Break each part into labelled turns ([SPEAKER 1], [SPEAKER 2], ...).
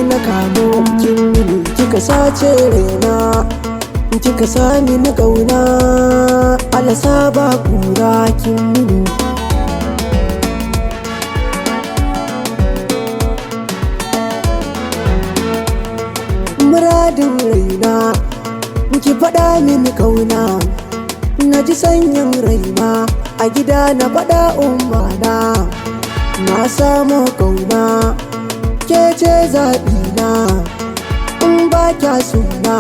[SPEAKER 1] na kamo kin mini kika sace raina kika sami na ƙauna alasa ba kura kin mini muradin raina ki faɗa mini ƙauna na ji sanyin raina a gida na faɗa ummana na samu ƙauna ke ce zaɓina in ba kya suna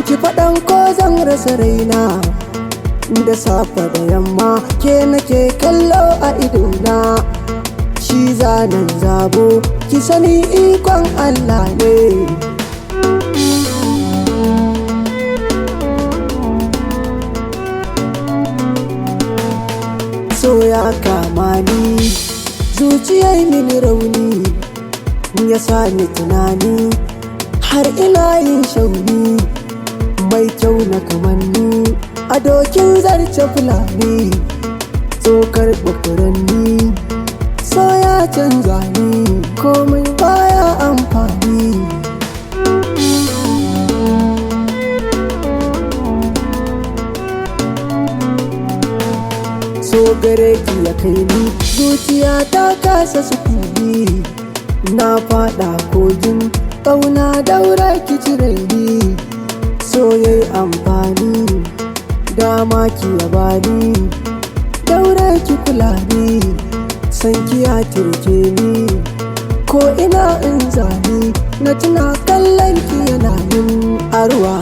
[SPEAKER 1] ki faɗan ko zan rasa raina da safe da yamma ke nake kallo a idona shi zanen zabo ki sani ikon Allah ne so ya kama ni zuciyar mini rauni ya sa ni tunani har ina yin shauni mai kyau na kamanni a dokin zarce fulani tsokar bakuranni so ya canza ni komai baya amfani so gare ki ya kai ni zuciya ta kasa sukuni na fada kogin ƙauna daura ki cire ni so yayi amfani dama ki yabani daura ki kula ni san ki ya turke ni ko ina in zani na tuna kallon ki yana yin arwa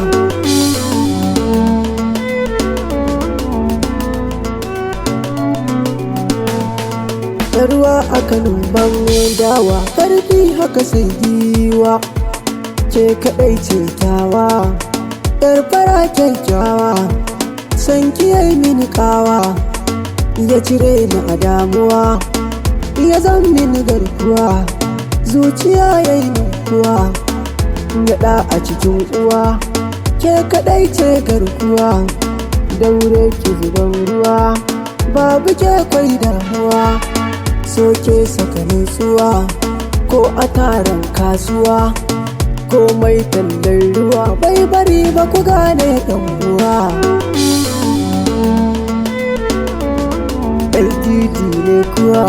[SPEAKER 1] ruwa a kanin ban dawa karfi haka sai giwa ke kadai ce kyawa yar fara kyakkyawa san kiyai mini kawa ya cire ni a damuwa ya zan mini garkuwa zuciya yayi nukuwa yaɗa a cikin uwa ke kadai ce garkuwa daure ki zuban ruwa babu ke kwai damuwa soke saka nutsuwa ko a taron kasuwa ko mai tallar ruwa bai bari ba ku gane uwa LTT ne kuwa